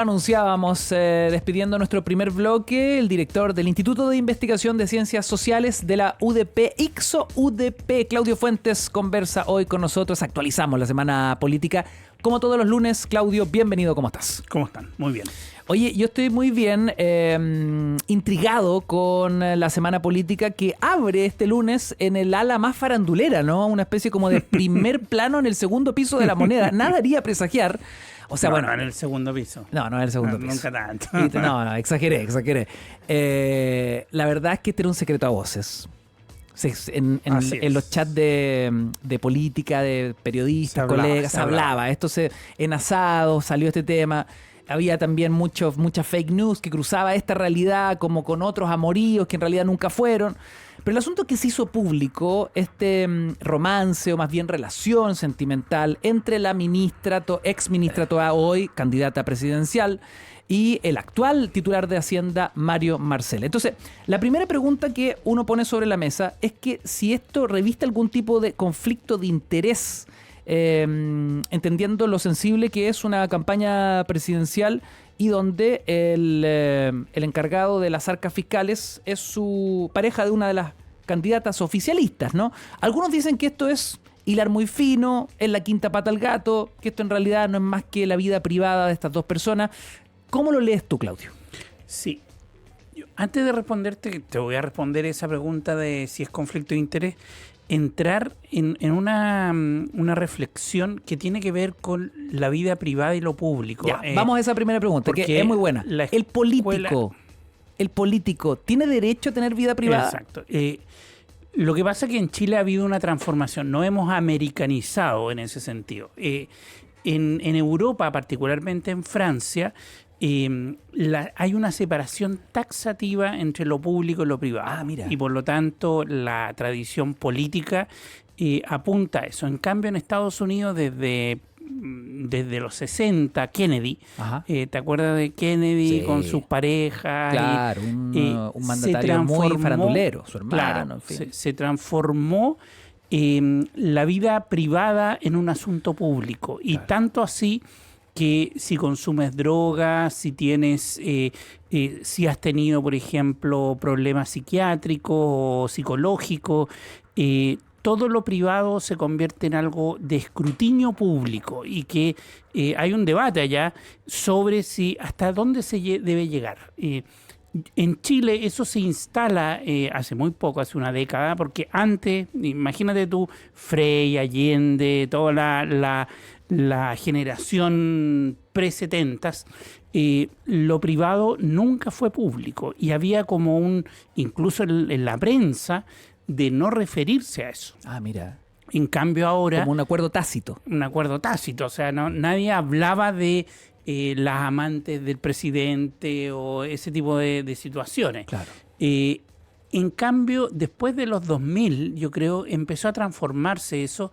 Anunciábamos, despidiendo nuestro primer bloque, el director del Instituto de Investigación de Ciencias Sociales de la UDP, ICSO-UDP, Claudio Fuentes, conversa hoy con nosotros. Actualizamos la semana política. Como todos los lunes, Claudio, bienvenido, ¿cómo estás? ¿Cómo están? Muy bien. Oye, yo estoy muy bien intrigado con la semana política que abre este lunes en el ala más farandulera, ¿no? Una especie como de primer plano en el segundo piso de la moneda. Nada haría presagiar. O sea, bueno, en el segundo piso. No en el segundo piso. Nunca tanto. No, exageré. La verdad es que este era un secreto a voces. En los chats de política, de periodistas, colegas, se hablaba. En asado salió este tema. Había también mucha fake news que cruzaba esta realidad como con otros amoríos que en realidad nunca fueron. Pero el asunto es que se hizo público este romance, o más bien relación sentimental, entre la ex ministra Toa, hoy candidata presidencial, y el actual titular de Hacienda, Mario Marcel. Entonces, la primera pregunta que uno pone sobre la mesa es que si esto reviste algún tipo de conflicto de interés, entendiendo lo sensible que es una campaña presidencial y donde el encargado de las arcas fiscales es su pareja de una de las candidatas oficialistas, ¿no? Algunos dicen que esto es hilar muy fino, es la quinta pata al gato, que esto en realidad no es más que la vida privada de estas dos personas. ¿Cómo lo lees tú, Claudio? Sí. Antes de responderte, te voy a responder esa pregunta de si es conflicto de interés, entrar en una reflexión que tiene que ver con la vida privada y lo público. Ya, vamos a esa primera pregunta, que es muy buena. El político, ¿tiene derecho a tener vida privada? Exacto. Lo que pasa es que en Chile ha habido una transformación, no hemos americanizado en ese sentido. En Europa, particularmente en Francia, hay una separación taxativa entre lo público y lo privado. Mira. Y por lo tanto la tradición política apunta a eso. En cambio, en Estados Unidos, desde los 60, Kennedy, ¿te acuerdas de Kennedy? Sí, con sus parejas? Claro, un mandatario muy farandulero, su hermano. Claro, en fin. se transformó la vida privada en un asunto público. Y tanto así que si consumes drogas, si tienes, si has tenido, por ejemplo, problemas psiquiátricos o psicológicos, todo lo privado se convierte en algo de escrutinio público y que hay un debate allá sobre si hasta dónde se debe llegar. En Chile eso se instala hace muy poco, hace una década, porque antes, imagínate tú, Frei, Allende, toda la generación pre-70s, lo privado nunca fue público y había como incluso en la prensa, de no referirse a eso. Mira. En cambio ahora... Como un acuerdo tácito. Un acuerdo tácito, o sea, nadie hablaba de las amantes del presidente o ese tipo de situaciones. Claro. En cambio, después de los 2000, yo creo, empezó a transformarse eso,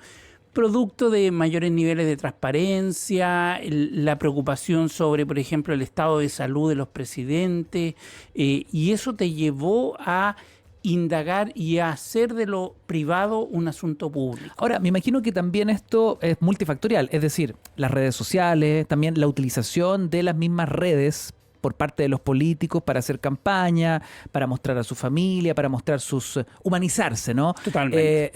producto de mayores niveles de transparencia, la preocupación sobre, por ejemplo, el estado de salud de los presidentes, y eso te llevó a indagar y a hacer de lo privado un asunto público. Ahora, me imagino que también esto es multifactorial, es decir, las redes sociales, también la utilización de las mismas redes por parte de los políticos para hacer campaña, para mostrar a su familia, para mostrar humanizarse, ¿no? Totalmente.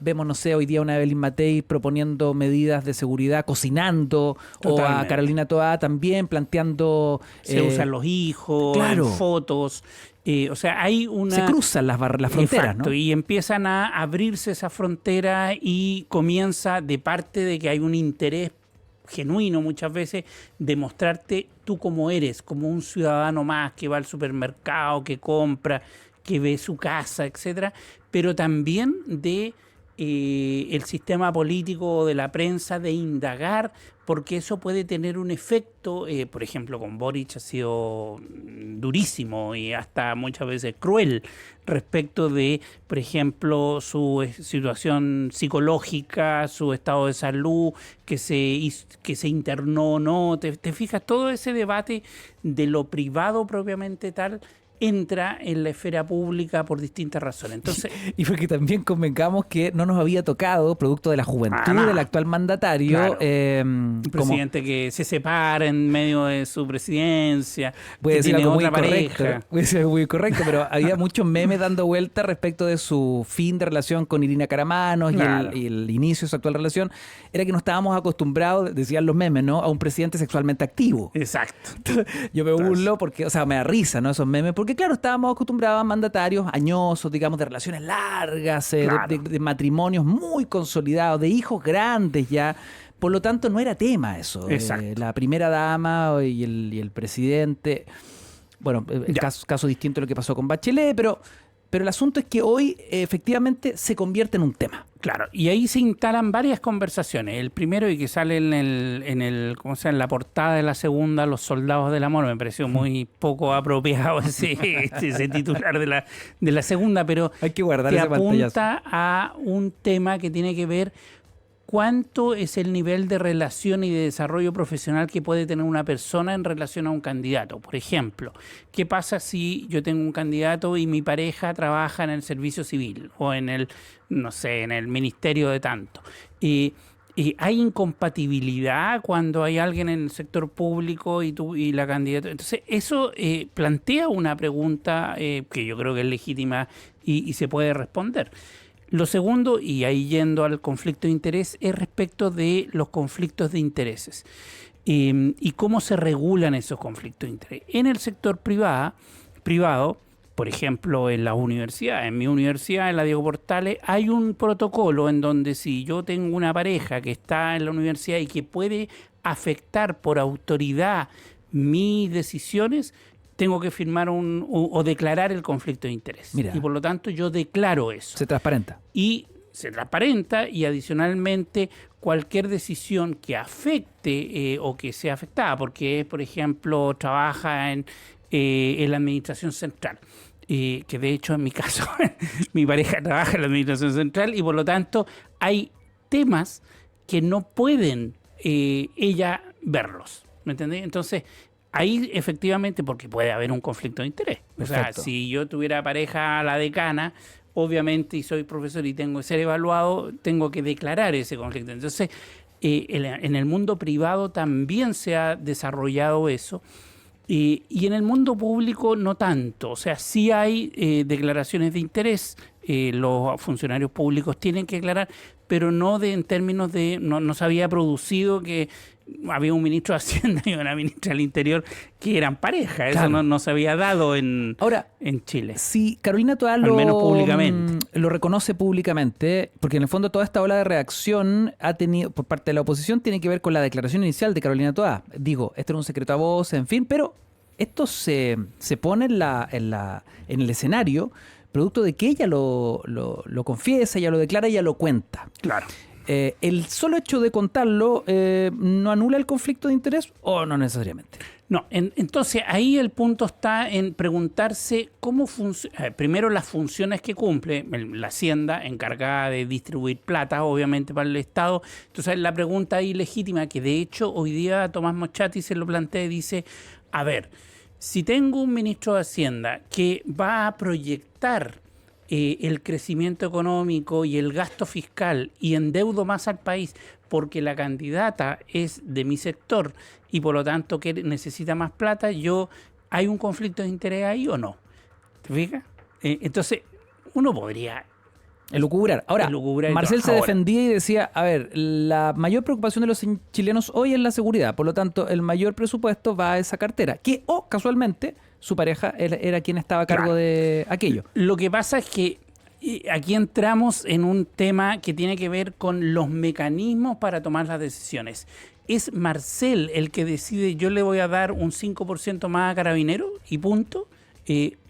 Vemos, no sé, hoy día una Evelyn Matei proponiendo medidas de seguridad, cocinando, Totalmente. O a Carolina Toá también planteando... Se usan los hijos, claro, en fotos... o sea, hay se cruzan las fronteras, exacto, ¿no? Y empiezan a abrirse esa frontera y comienza de parte de que hay un interés genuino muchas veces de mostrarte tú como eres, como un ciudadano más que va al supermercado, que compra, que ve su casa, etcétera, pero también de el sistema político de la prensa de indagar, porque eso puede tener un efecto, por ejemplo, con Boric ha sido durísimo y hasta muchas veces cruel respecto de, por ejemplo, su situación psicológica, su estado de salud, que se internó o no. ¿Te fijas? Todo ese debate de lo privado propiamente tal entra en la esfera pública por distintas razones. Entonces, y porque también convengamos que no nos había tocado, producto de la juventud del actual mandatario, un presidente que se separa en medio de su presidencia, puede que ser tiene algo otra muy pareja. Correcto, puede ser muy correcto, pero había muchos memes dando vuelta respecto de su fin de relación con Irina Caramanos y el inicio de su actual relación. Era que no estábamos acostumbrados, decían los memes, ¿no?, a un presidente sexualmente activo. Exacto. Yo me burlo porque, o sea, me da risa, ¿no?, esos memes, porque claro, estábamos acostumbrados a mandatarios añosos, digamos, de relaciones largas, de matrimonios muy consolidados, de hijos grandes ya. Por lo tanto, no era tema eso. La primera dama y el presidente. Bueno, caso distinto a lo que pasó con Bachelet, pero el asunto es que hoy efectivamente se convierte en un tema. Claro, y ahí se instalan varias conversaciones. El primero, y que sale en la portada de la segunda, Los Soldados del Amor, me pareció muy poco apropiado ese titular de la segunda, pero hay que guardar te ese apunta a un tema que tiene que ver cuánto es el nivel de relación y de desarrollo profesional que puede tener una persona en relación a un candidato. Por ejemplo, ¿qué pasa si yo tengo un candidato y mi pareja trabaja en el servicio civil o en el ministerio de tanto? ¿Hay incompatibilidad cuando hay alguien en el sector público y la candidata? Entonces, eso plantea una pregunta que yo creo que es legítima y se puede responder. Lo segundo, y ahí yendo al conflicto de interés, es respecto de los conflictos de intereses y cómo se regulan esos conflictos de interés. En el sector privado, por ejemplo, en las universidades, en mi universidad, en la Diego Portales, hay un protocolo en donde si yo tengo una pareja que está en la universidad y que puede afectar por autoridad mis decisiones, tengo que firmar o declarar el conflicto de interés. Mira. Y por lo tanto yo declaro eso. Se transparenta. Y se transparenta y adicionalmente cualquier decisión que afecte o que sea afectada, porque por ejemplo trabaja en la administración central, que de hecho en mi caso mi pareja trabaja en la administración central y por lo tanto hay temas que no pueden ella verlos, ¿me entendés? Entonces ahí efectivamente, porque puede haber un conflicto de interés. Perfecto. O sea, si yo tuviera pareja a la decana, obviamente, y soy profesor y tengo que ser evaluado, tengo que declarar ese conflicto. Entonces, en el mundo privado también se ha desarrollado eso. Y en el mundo público no tanto. O sea, sí hay declaraciones de interés. Los funcionarios públicos tienen que declarar, pero no en términos de... No se había producido que había un ministro de Hacienda y una ministra del Interior que eran pareja. Eso claro. no se había dado en Chile. Si Carolina Toá al menos públicamente lo reconoce públicamente, porque en el fondo toda esta ola de reacción ha tenido por parte de la oposición tiene que ver con la declaración inicial de Carolina Toá. Digo, esto era un secreto a voces, en fin, pero esto se pone en el escenario producto de que ella lo confiesa, ella lo declara, ella lo cuenta. Claro. ¿El solo hecho de contarlo no anula el conflicto de interés o no necesariamente? No, entonces ahí el punto está en preguntarse cómo funciona, primero las funciones que cumple la Hacienda, encargada de distribuir plata, obviamente, para el Estado. Entonces la pregunta ahí legítima, que de hecho hoy día Tomás Moschati se lo plantea y dice, a ver, si tengo un ministro de Hacienda que va a proyectar el crecimiento económico y el gasto fiscal y endeudo más al país porque la candidata es de mi sector y por lo tanto que necesita más plata, ¿hay un conflicto de interés ahí o no? ¿Te fijas? Entonces, uno podría... Elucubrar. Ahora, Marcel se defendía y decía, a ver, la mayor preocupación de los chilenos hoy es la seguridad, por lo tanto, el mayor presupuesto va a esa cartera, que, casualmente, su pareja era quien estaba a cargo de aquello. Lo que pasa es que aquí entramos en un tema que tiene que ver con los mecanismos para tomar las decisiones. ¿Es Marcel el que decide, yo le voy a dar un 5% más a Carabineros y punto?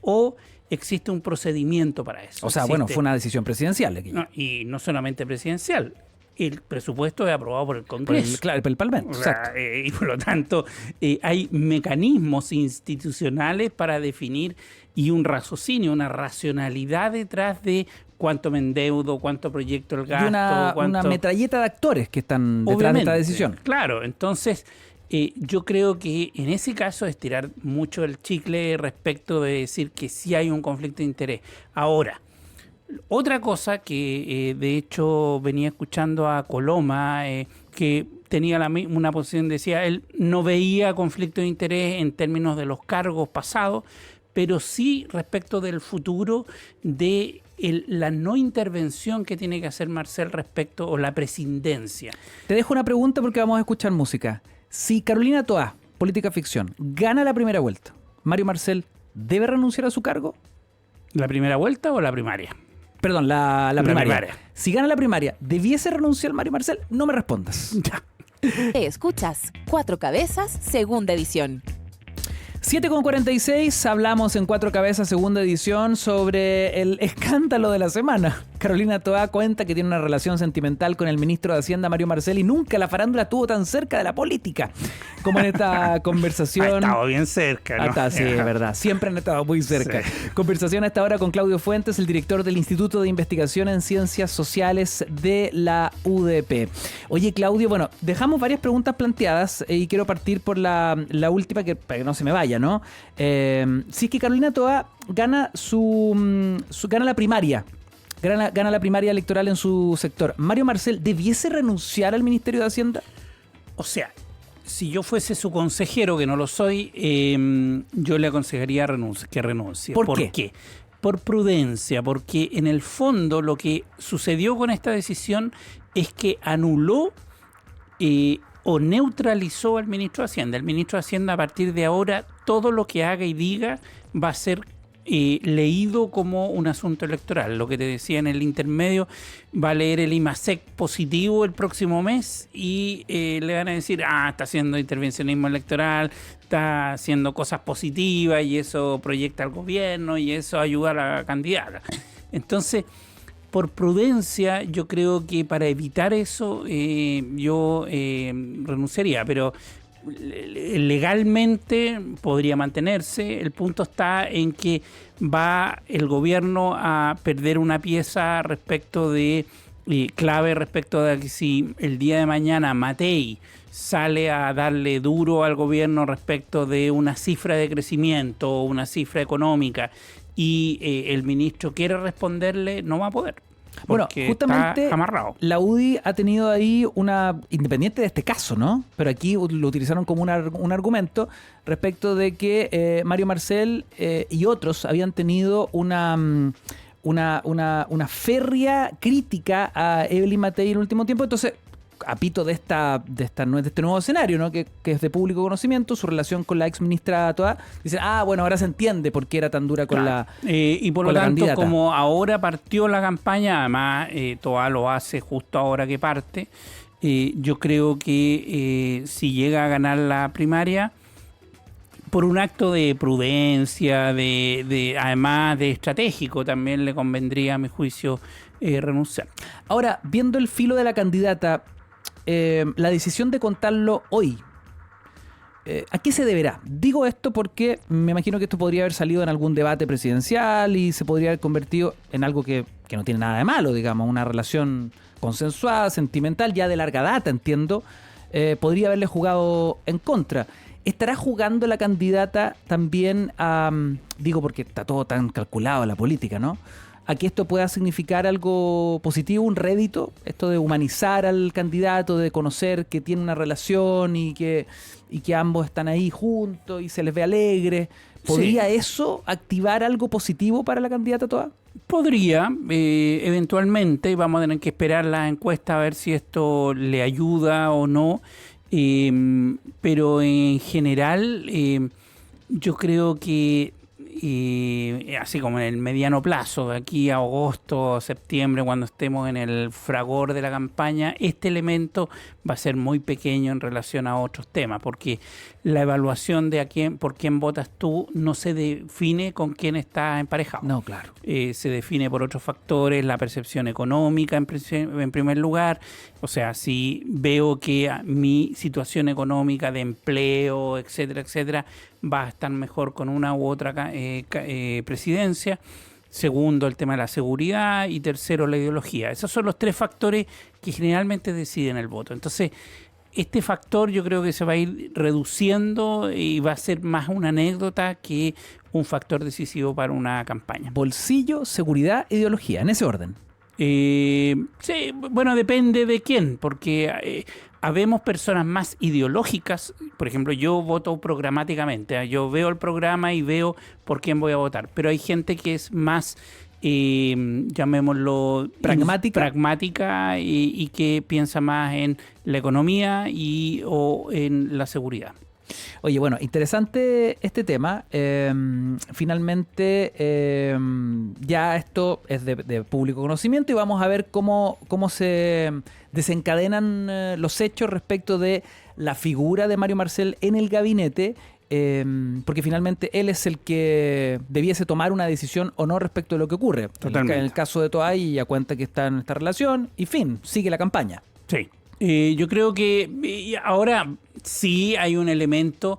¿O existe un procedimiento para eso? O sea, bueno, fue una decisión presidencial. No, y no solamente presidencial. El presupuesto es aprobado por el Congreso. Por el Parlamento, exacto. Y por lo tanto, hay mecanismos institucionales para definir y un raciocinio, una racionalidad detrás de cuánto me endeudo, cuánto proyecto el gasto. Y una metralleta de actores que están detrás de esta decisión. Claro, entonces Yo creo que en ese caso es tirar mucho el chicle respecto de decir que sí hay un conflicto de interés. Ahora, otra cosa que de hecho venía escuchando a Coloma, que tenía una posición, decía, él no veía conflicto de interés en términos de los cargos pasados, pero sí respecto del futuro de la no intervención que tiene que hacer Marcel respecto o la presidencia. Te dejo una pregunta porque vamos a escuchar música. Si Carolina Toá, política ficción, gana la primera vuelta, ¿Mario Marcel debe renunciar a su cargo? ¿La primera vuelta o la primaria? Perdón, la primaria. Si gana la primaria, ¿debiese renunciar Mario Marcel? No me respondas. Ya. Escuchas Cuatro Cabezas, segunda edición. 7:46, hablamos en Cuatro Cabezas, segunda edición, sobre el escándalo de la semana. Carolina Toá cuenta que tiene una relación sentimental con el ministro de Hacienda, Mario Marcel, y nunca la farándula estuvo tan cerca de la política como en esta conversación. Ha estado bien cerca, ¿no? Sí, es verdad. Siempre han estado muy cerca. Sí. Conversación a esta hora con Claudio Fuentes, el director del Instituto de Investigación en Ciencias Sociales de la UDP. Oye, Claudio, bueno, dejamos varias preguntas planteadas y quiero partir por la última, para que no se me vaya, ¿no? Si es que Carolina Toá gana gana la primaria, gana la primaria electoral en su sector, ¿Mario Marcel debiese renunciar al Ministerio de Hacienda? O sea, si yo fuese su consejero, que no lo soy, yo le aconsejaría que renuncie. ¿Por qué? Por prudencia, porque en el fondo lo que sucedió con esta decisión es que anuló o neutralizó al ministro de Hacienda. El ministro de Hacienda, a partir de ahora, todo lo que haga y diga va a ser leído como un asunto electoral. Lo que te decía en el intermedio, va a leer el IMASEC positivo el próximo mes y le van a decir, está haciendo intervencionismo electoral, está haciendo cosas positivas y eso proyecta al gobierno y eso ayuda a la candidata. Entonces, por prudencia, yo creo que para evitar eso yo renunciaría, pero legalmente podría mantenerse. El punto está en que va el gobierno a perder una pieza respecto de clave respecto de que si el día de mañana Matei sale a darle duro al gobierno respecto de una cifra de crecimiento, una cifra económica, y el ministro quiere responderle, no va a poder. Bueno, justamente la UDI ha tenido ahí independiente de este caso, ¿no? Pero aquí lo utilizaron como un argumento respecto de que Mario Marcel y otros habían tenido una férrea crítica a Evelyn Matei en el último tiempo. Entonces, apito de este nuevo escenario, ¿no? Que es de público conocimiento, su relación con la ex ministra Toá, dicen, bueno, ahora se entiende por qué era tan dura con la y por lo tanto, candidata. Como ahora partió la campaña, además Toá lo hace justo ahora que parte, yo creo que si llega a ganar la primaria, por un acto de prudencia, además de estratégico, también le convendría, a mi juicio, renunciar. Ahora, viendo el filo de la candidata, la decisión de contarlo hoy, ¿a qué se deberá? Digo esto porque me imagino que esto podría haber salido en algún debate presidencial y se podría haber convertido en algo que no tiene nada de malo, digamos, una relación consensuada, sentimental, ya de larga data, entiendo, podría haberle jugado en contra. ¿Estará jugando la candidata también digo porque está todo tan calculado en la política, ¿no? A que esto pueda significar algo positivo, un rédito, esto de humanizar al candidato, de conocer que tiene una relación y que ambos están ahí juntos y se les ve alegres? ¿Podría eso activar algo positivo para la candidata Toá? Podría, eventualmente. Vamos a tener que esperar la encuesta a ver si esto le ayuda o no. Pero en general, yo creo que así como en el mediano plazo, de aquí a agosto, septiembre, cuando estemos en el fragor de la campaña, este elemento va a ser muy pequeño en relación a otros temas, porque la evaluación de por quién votas tú no se define con quién está emparejado. No, claro. Se define por otros factores, la percepción económica en primer lugar. O sea, si veo que mi situación económica de empleo, etcétera, etcétera, va a estar mejor con una u otra presidencia. Segundo, el tema de la seguridad. Y tercero, la ideología. Esos son los tres factores que generalmente deciden el voto. Entonces, este factor yo creo que se va a ir reduciendo y va a ser más una anécdota que un factor decisivo para una campaña. Bolsillo, seguridad, ideología, en ese orden. Sí, bueno, depende de quién, porque habemos personas más ideológicas. Por ejemplo, yo voto programáticamente, yo veo el programa y veo por quién voy a votar, pero hay gente que es más, llamémoslo, pragmática y que piensa más en la economía o en la seguridad. Oye, bueno, interesante este tema. Finalmente, ya esto es de público conocimiento y vamos a ver cómo se desencadenan los hechos respecto de la figura de Mario Marcel en el gabinete, porque finalmente él es el que debiese tomar una decisión o no respecto de lo que ocurre. Totalmente. En el caso de Toay, ya cuenta que está en esta relación y fin, sigue la campaña. Sí. Yo creo que ahora sí hay un elemento,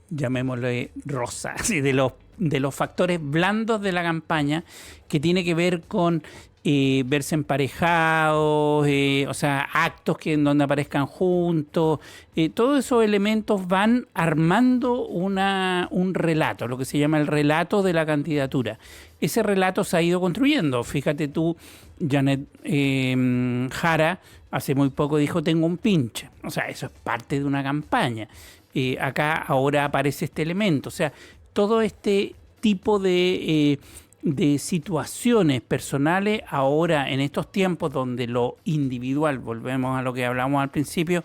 llamémosle rosa, ¿sí? de los factores blandos de la campaña, que tiene que ver con verse emparejados, o sea, actos en donde aparezcan juntos. Todos esos elementos van armando un relato, lo que se llama el relato de la candidatura. Ese relato se ha ido construyendo. Fíjate tú, Janet Jara hace muy poco dijo tengo un pinche. O sea, eso es parte de una campaña. Acá ahora aparece este elemento. O sea, todo este tipo de situaciones personales ahora en estos tiempos donde lo individual, volvemos a lo que hablamos al principio,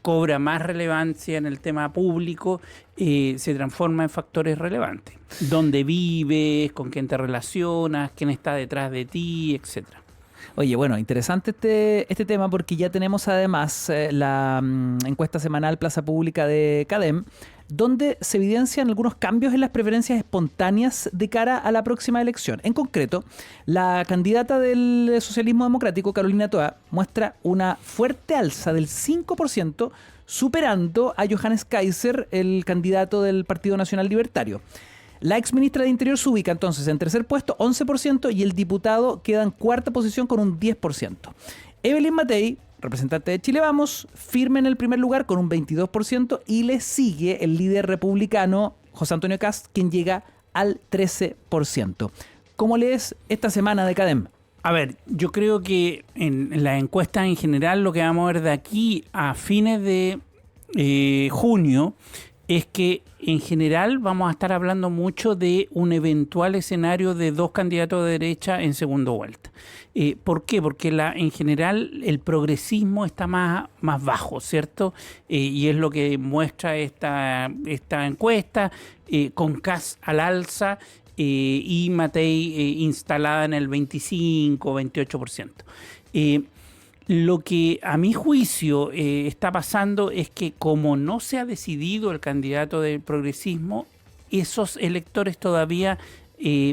cobra más relevancia en el tema público, se transforma en factores relevantes. Dónde vives, con quién te relacionas, quién está detrás de ti, etcétera. Oye, bueno, interesante este tema porque ya tenemos además la encuesta semanal Plaza Pública de CADEM, donde se evidencian algunos cambios en las preferencias espontáneas de cara a la próxima elección. En concreto, la candidata del socialismo democrático, Carolina Toa, muestra una fuerte alza del 5%, superando a Johannes Kaiser, el candidato del Partido Nacional Libertario. La exministra de Interior se ubica entonces en tercer puesto, 11%, y el diputado queda en cuarta posición con un 10%. Evelyn Matei, representante de Chile Vamos, firme en el primer lugar con un 22% y le sigue el líder republicano José Antonio Kast, quien llega al 13%. ¿Cómo lees esta semana de CADEM? A ver, yo creo que en las encuestas en general lo que vamos a ver de aquí a fines de junio es que en general vamos a estar hablando mucho de un eventual escenario de dos candidatos de derecha en segunda vuelta. ¿Por qué? Porque en general el progresismo está más bajo, ¿cierto? Y es lo que muestra esta encuesta, con Kast al alza y Matei instalada en el 25-28%. Lo que a mi juicio está pasando es que como no se ha decidido el candidato del progresismo, esos electores todavía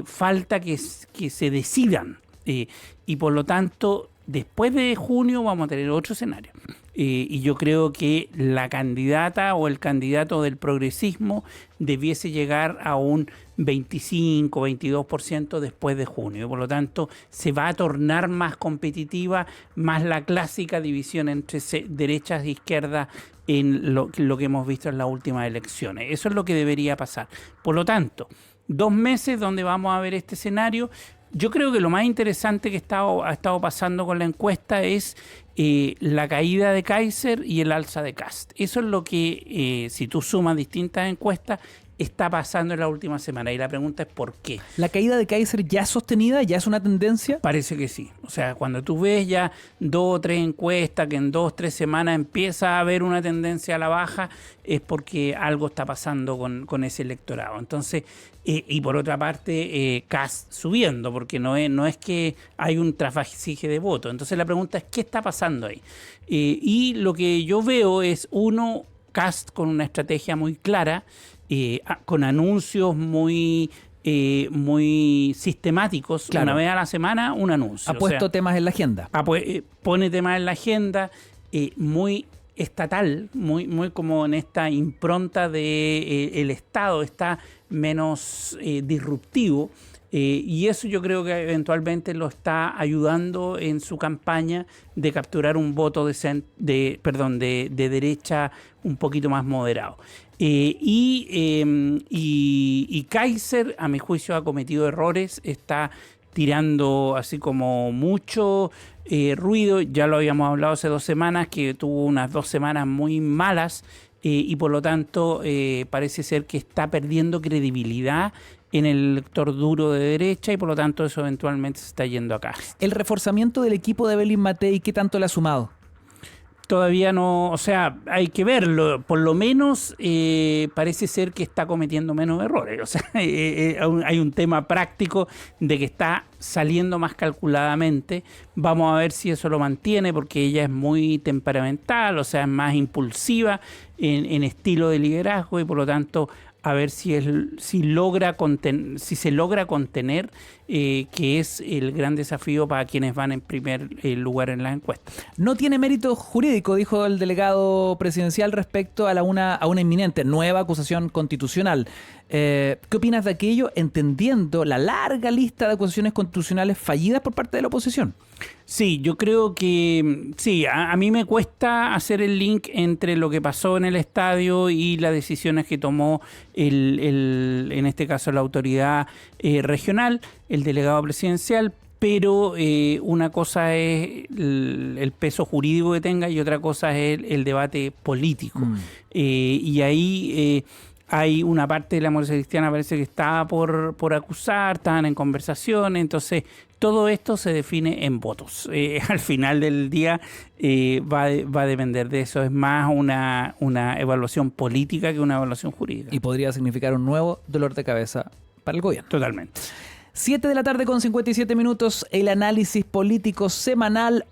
falta que se decidan. Y por lo tanto, después de junio vamos a tener otro escenario. Y yo creo que la candidata o el candidato del progresismo debiese llegar a un 25-22% después de junio. Por lo tanto, se va a tornar más competitiva, más la clásica división entre derechas e izquierdas en lo que hemos visto en las últimas elecciones. Eso es lo que debería pasar. Por lo tanto, 2 meses donde vamos a ver este escenario. Yo creo que lo más interesante que ha estado pasando con la encuesta es la caída de Kaiser y el alza de Kast. Eso es lo que, si tú sumas distintas encuestas, está pasando en la última semana. Y la pregunta es ¿por qué? ¿La caída de Kaiser ya es sostenida? ¿Ya es una tendencia? Parece que sí. O sea, cuando tú ves ya 2 o 3 encuestas que en 2 o 3 semanas empieza a haber una tendencia a la baja, es porque algo está pasando con ese electorado. Entonces, y por otra parte, Kast subiendo, porque no es que hay un trasvasije de votos. Entonces la pregunta es ¿qué está pasando ahí? Y lo que yo veo es, Kast con una estrategia muy clara, con anuncios muy sistemáticos. Claro. Una vez a la semana un anuncio. Ha puesto temas en la agenda. Pone temas en la agenda, muy estatal, muy como en esta impronta de el Estado, está menos disruptivo. Y eso yo creo que eventualmente lo está ayudando en su campaña de capturar un voto de derecha un poquito más moderado. Y Kaiser, a mi juicio, ha cometido errores, está tirando así como mucho ruido. Ya lo habíamos hablado hace 2 semanas, que tuvo unas 2 semanas muy malas y por lo tanto parece ser que está perdiendo credibilidad en el elector duro de derecha y por lo tanto eso eventualmente se está yendo acá. ¿El reforzamiento del equipo de Evelyn Matei qué tanto le ha sumado? Todavía no, o sea, hay que verlo. Por lo menos parece ser que está cometiendo menos errores. O sea, hay un tema práctico de que está saliendo más calculadamente. Vamos a ver si eso lo mantiene, porque ella es muy temperamental, o sea, es más impulsiva en estilo de liderazgo y por lo tanto a ver si se logra contener, que es el gran desafío para quienes van en primer lugar en las encuestas. No tiene mérito jurídico, dijo el delegado presidencial respecto a una inminente nueva acusación constitucional. ¿Qué opinas de aquello, entendiendo la larga lista de acusaciones constitucionales fallidas por parte de la oposición? Sí, yo creo que sí, a mí me cuesta hacer el link entre lo que pasó en el estadio y las decisiones que tomó en este caso la autoridad regional, el delegado presidencial, pero una cosa es el peso jurídico que tenga y otra cosa es el debate político. Y ahí hay una parte de la democracia cristiana parece que estaba por acusar, estaban en conversaciones, entonces todo esto se define en votos. Al final del día va a depender de eso, es más una evaluación política que una evaluación jurídica. Y podría significar un nuevo dolor de cabeza para el gobierno. Totalmente. 7 de la tarde con 57 minutos, el análisis político semanal.